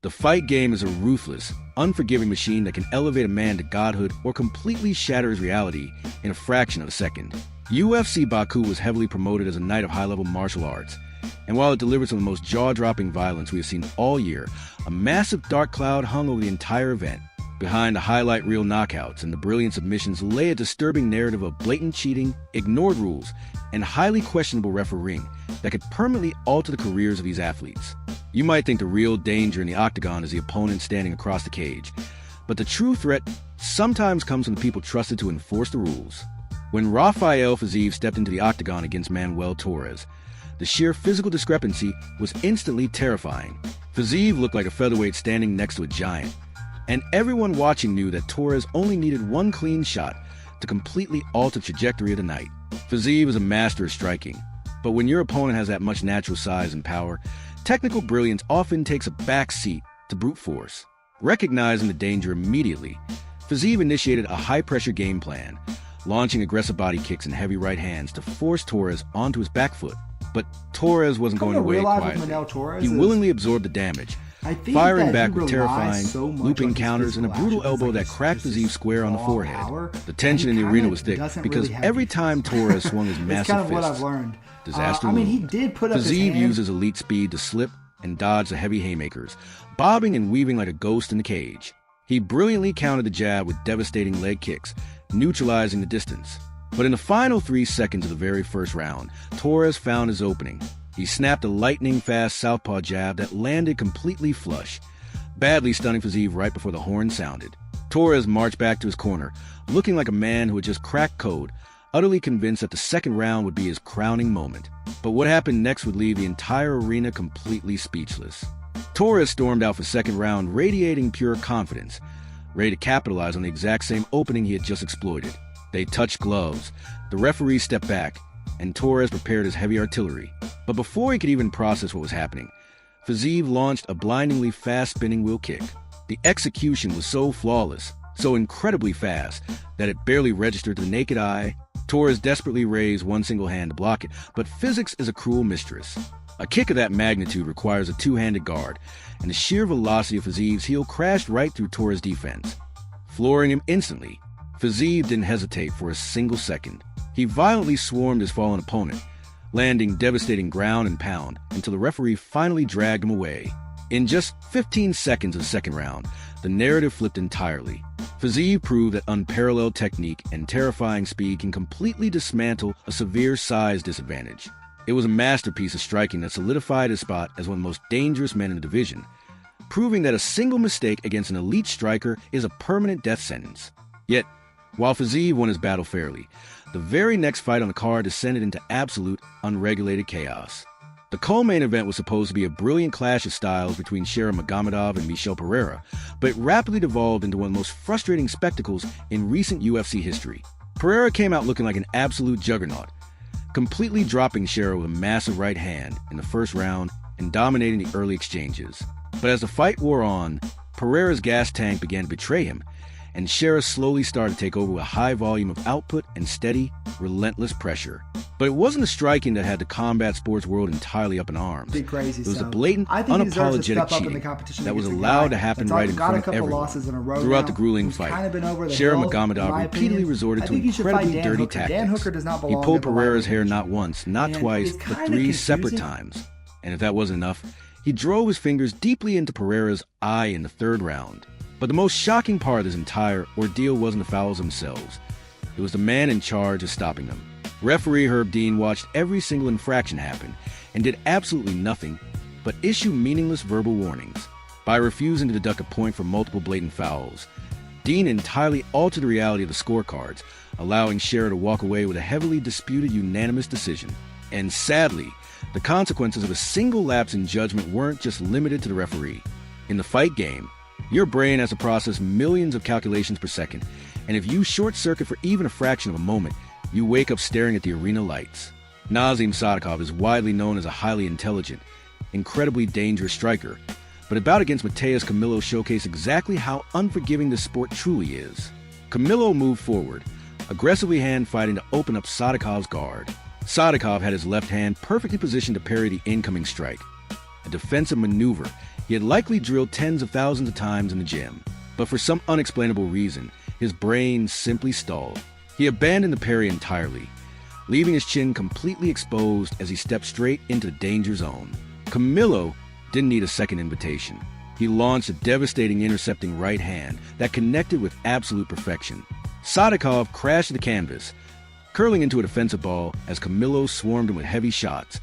The fight game is a ruthless, unforgiving machine that can elevate a man to godhood or completely shatter his reality in a fraction of a second. UFC Baku was heavily promoted as a night of high-level martial arts, and while it delivered some of the most jaw-dropping violence we have seen all year, a massive dark cloud hung over the entire event. Behind the highlight reel knockouts and the brilliant submissions lay a disturbing narrative of blatant cheating, ignored rules, and highly questionable refereeing that could permanently alter the careers of these athletes. You might think the real danger in the octagon is the opponent standing across the cage, but the true threat sometimes comes from the people trusted to enforce the rules. When Rafael Fiziev stepped into the octagon against Manuel Torres, the sheer physical discrepancy was instantly terrifying. Fiziev looked like a featherweight standing next to a giant, and everyone watching knew that Torres only needed one clean shot to completely alter the trajectory of the night. Fiziev is a master of striking, but when your opponent has that much natural size and power, technical brilliance often takes a back seat to brute force. Recognizing the danger immediately, Fiziev initiated a high-pressure game plan, launching aggressive body kicks and heavy right hands to force Torres onto his back foot. But Torres wasn't going away quietly. He willingly absorbed the damage, firing back with terrifying, looping counters and a brutal elbow that cracked Fiziev square on the forehead. The tension in the arena was thick because every time Torres swung his massive fists, disaster loomed. Fiziev used his elite speed to slip and dodge the heavy haymakers, bobbing and weaving like a ghost in the cage. He brilliantly countered the jab with devastating leg kicks, neutralizing the distance. But in the final 3 seconds of the very first round, Torres found his opening. He snapped a lightning-fast southpaw jab that landed completely flush, badly stunning Fiziev right before the horn sounded. Torres marched back to his corner, looking like a man who had just cracked code, utterly convinced that the second round would be his crowning moment. But what happened next would leave the entire arena completely speechless. Torres stormed out for the second round, radiating pure confidence, ready to capitalize on the exact same opening he had just exploited. They touched gloves, the referee stepped back, and Torres prepared his heavy artillery. But before he could even process what was happening, Fiziev launched a blindingly fast spinning wheel kick. The execution was so flawless, so incredibly fast, that it barely registered to the naked eye. Torres desperately raised one single hand to block it, but physics is a cruel mistress. A kick of that magnitude requires a two-handed guard, and the sheer velocity of Fiziev's heel crashed right through Torres' defense, flooring him instantly. Fiziev didn't hesitate for a single second. He violently swarmed his fallen opponent, landing devastating ground and pound until the referee finally dragged him away. In just 15 seconds of the second round, the narrative flipped entirely. Fiziev proved that unparalleled technique and terrifying speed can completely dismantle a severe size disadvantage. It was a masterpiece of striking that solidified his spot as one of the most dangerous men in the division, proving that a single mistake against an elite striker is a permanent death sentence. Yet, while Fiziev won his battle fairly, the very next fight on the card descended into absolute, unregulated chaos. The co-main event was supposed to be a brilliant clash of styles between Shatter and Michel Pereira, but it rapidly devolved into one of the most frustrating spectacles in recent UFC history. Pereira came out looking like an absolute juggernaut, completely dropping Shatter with a massive right hand in the first round and dominating the early exchanges. But as the fight wore on, Pereira's gas tank began to betray him, and Shatter slowly started to take over with a high volume of output and steady, relentless pressure. But it wasn't the striking that had the combat sports world entirely up in arms. It was a blatant, unapologetic cheating that was allowed to happen right in front of everyone. Throughout the grueling fight, Shatter repeatedly resorted to incredibly dirty tactics. He pulled Pereira's hair not once, not twice, but 3 separate times. And if that wasn't enough, he drove his fingers deeply into Pereira's eye in the third round. But the most shocking part of this entire ordeal wasn't the fouls themselves. It was the man in charge of stopping them. Referee Herb Dean watched every single infraction happen and did absolutely nothing but issue meaningless verbal warnings. By refusing to deduct a point for multiple blatant fouls, Dean entirely altered the reality of the scorecards, allowing Shatter to walk away with a heavily disputed unanimous decision. And sadly, the consequences of a single lapse in judgment weren't just limited to the referee. In the fight game, your brain has to process millions of calculations per second, and if you short-circuit for even a fraction of a moment, you wake up staring at the arena lights. Nazim Sadikov is widely known as a highly intelligent, incredibly dangerous striker, but a bout against Mateus Camilo showcased exactly how unforgiving this sport truly is. Camilo moved forward, aggressively hand-fighting to open up Sadikov's guard. Sadikov had his left hand perfectly positioned to parry the incoming strike. a defensive maneuver he had likely drilled tens of thousands of times in the gym. But for some unexplainable reason, his brain simply stalled. He abandoned the parry entirely, leaving his chin completely exposed as he stepped straight into the danger zone. Camilo didn't need a second invitation. He launched a devastating intercepting right hand that connected with absolute perfection. Sadikov crashed the canvas, curling into a defensive ball as Camilo swarmed him with heavy shots,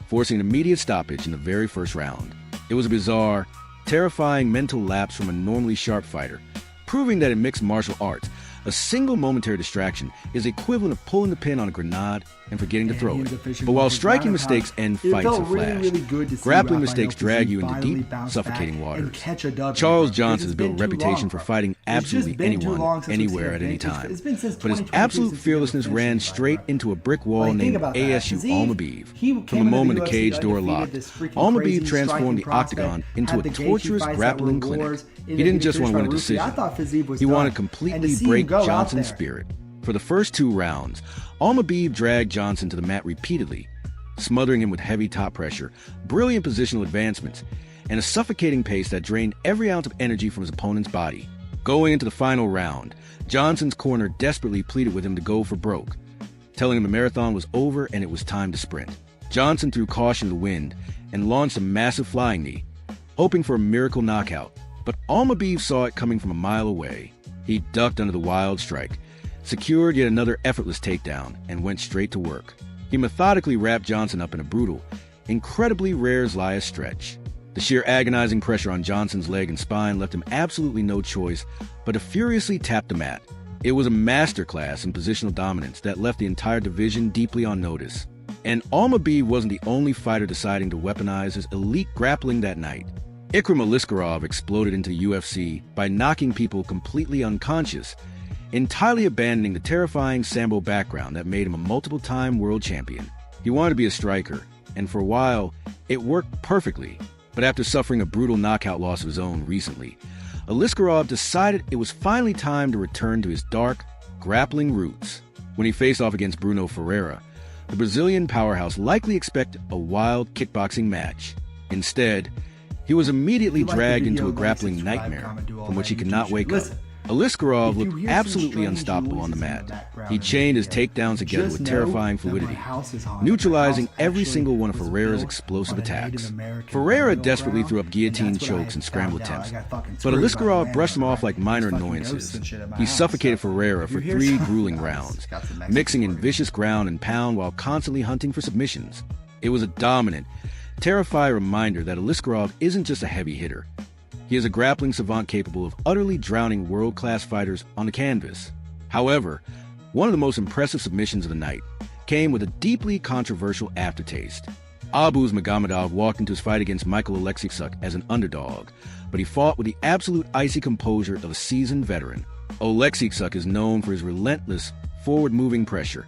forcing an immediate stoppage in the very first round. It was a bizarre, terrifying mental lapse from a normally sharp fighter, proving that in mixed martial arts, a single momentary distraction is equivalent of pulling the pin on a grenade and forgetting to throw it. But while striking mistakes end fights in flash, grappling mistakes drag you into deep, suffocating waters. Charles Johnson has built a reputation for fighting absolutely anyone, anywhere, at any time. But his absolute fearlessness ran straight into a brick wall named ASU Almabeev. From the moment the cage door locked, Almabeev transformed the octagon into a torturous grappling clinic. He didn't just want to win a decision. He wanted to completely break Johnson's spirit. For the first 2 rounds, Almabeev dragged Johnson to the mat repeatedly, smothering him with heavy top pressure, brilliant positional advancements, and a suffocating pace that drained every ounce of energy from his opponent's body. Going into the final round, Johnson's corner desperately pleaded with him to go for broke, telling him the marathon was over and it was time to sprint. Johnson threw caution to the wind and launched a massive flying knee, hoping for a miracle knockout. But Almabeev saw it coming from a mile away. He ducked under the wild strike, secured yet another effortless takedown, and went straight to work. He methodically wrapped Johnson up in a brutal, incredibly rare Zlias stretch. The sheer agonizing pressure on Johnson's leg and spine left him absolutely no choice but to furiously tap the mat. It was a masterclass in positional dominance that left the entire division deeply on notice. And Almabeev wasn't the only fighter deciding to weaponize his elite grappling that night. Ikram Aliskerov exploded into the UFC by knocking people completely unconscious, entirely abandoning the terrifying Sambo background that made him a multiple-time world champion. He wanted to be a striker, and for a while, it worked perfectly. But after suffering a brutal knockout loss of his own recently, Aliskerov decided it was finally time to return to his dark, grappling roots. When he faced off against Bruno Ferreira, the Brazilian powerhouse likely expected a wild kickboxing match. Instead, he was immediately dragged into a grappling nightmare from which he could not wake up. Aliskerov looked absolutely unstoppable on the mat. He chained his takedowns together with terrifying fluidity, neutralizing every single one of Ferreira's explosive attacks. Ferreira desperately threw up guillotine chokes and scramble attempts, but Aliskerov brushed them off like minor annoyances. He suffocated Ferreira for 3 grueling rounds, mixing in vicious ground and pound while constantly hunting for submissions. It was a dominant, terrifying reminder that Aliskerov isn't just a heavy hitter. He is a grappling savant capable of utterly drowning world-class fighters on the canvas. However, one of the most impressive submissions of the night came with a deeply controversial aftertaste. Abuz Magomedov walked into his fight against Michael Oleksiejczuk as an underdog, but he fought with the absolute icy composure of a seasoned veteran. Oleksiejczuk is known for his relentless, forward-moving pressure,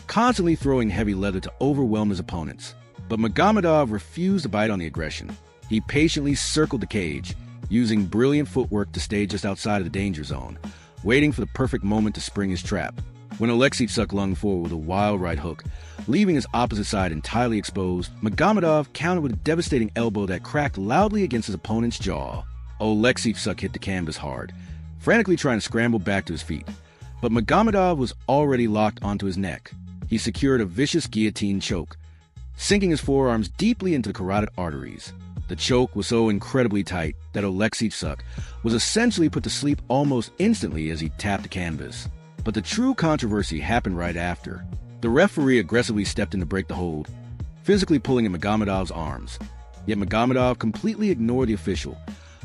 constantly throwing heavy leather to overwhelm his opponents. But Magomedov refused to bite on the aggression. He patiently circled the cage, using brilliant footwork to stay just outside of the danger zone, waiting for the perfect moment to spring his trap. When Oleksiejczuk lunged forward with a wild right hook, leaving his opposite side entirely exposed, Magomedov countered with a devastating elbow that cracked loudly against his opponent's jaw. Oleksiejczuk hit the canvas hard, frantically trying to scramble back to his feet. But Magomedov was already locked onto his neck. He secured a vicious guillotine choke, sinking his forearms deeply into the carotid arteries. The choke was so incredibly tight that Oleksiejczuk was essentially put to sleep almost instantly as he tapped the canvas. But the true controversy happened right after. The referee aggressively stepped in to break the hold, physically pulling at Magomedov's arms. Yet Magomedov completely ignored the official,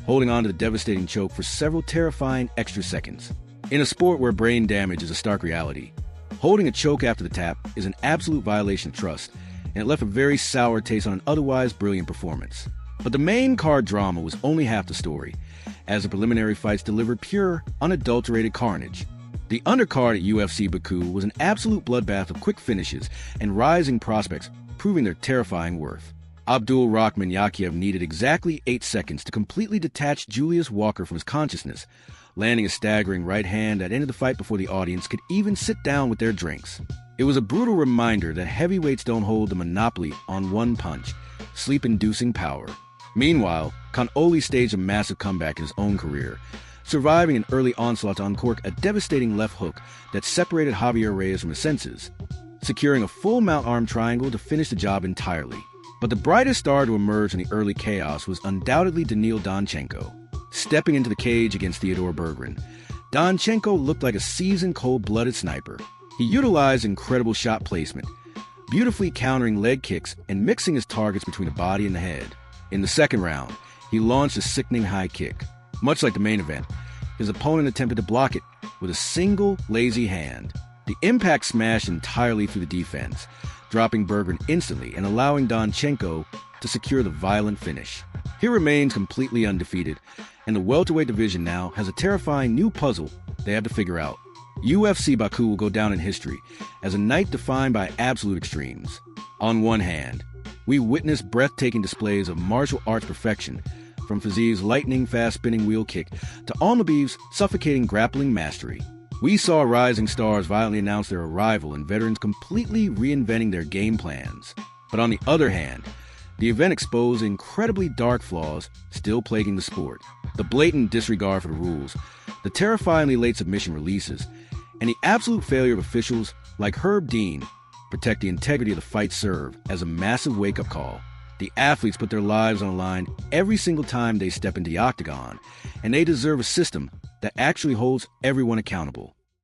holding on to the devastating choke for several terrifying extra seconds. In a sport where brain damage is a stark reality, holding a choke after the tap is an absolute violation of trust, and it left a very sour taste on an otherwise brilliant performance. But the main card drama was only half the story, as the preliminary fights delivered pure, unadulterated carnage. The undercard at UFC Baku was an absolute bloodbath of quick finishes and rising prospects, proving their terrifying worth. Abdul Rahman Yakiev needed exactly 8 seconds to completely detach Julius Walker from his consciousness, landing a staggering right hand that ended the fight before the audience could even sit down with their drinks. It was a brutal reminder that heavyweights don't hold the monopoly on one punch, sleep-inducing power. Meanwhile, Oli staged a massive comeback in his own career, surviving an early onslaught to uncork a devastating left hook that separated Javier Reyes from his senses, securing a full mount arm triangle to finish the job entirely. But the brightest star to emerge in the early chaos was undoubtedly Daniil Danchenko. Stepping into the cage against Theodore Berggren, Danchenko looked like a seasoned cold-blooded sniper. He utilized incredible shot placement, beautifully countering leg kicks and mixing his targets between the body and the head. In the second round, he launched a sickening high kick. Much like the main event, his opponent attempted to block it with a single lazy hand. The impact smashed entirely through the defense, dropping Berggren instantly and allowing Danchenko to secure the violent finish. He remains completely undefeated, and the welterweight division now has a terrifying new puzzle they have to figure out. UFC Baku will go down in history as a night defined by absolute extremes. On one hand, we witnessed breathtaking displays of martial arts perfection, from Fiziev's lightning-fast spinning wheel kick to Almabiv's suffocating grappling mastery. We saw rising stars violently announce their arrival and veterans completely reinventing their game plans. But on the other hand, the event exposed incredibly dark flaws still plaguing the sport. The blatant disregard for the rules, the terrifyingly late submission releases, and the absolute failure of officials like Herb Dean protect the integrity of the fight serve as a massive wake-up call. The athletes put their lives on the line every single time they step into the octagon, and they deserve a system that actually holds everyone accountable.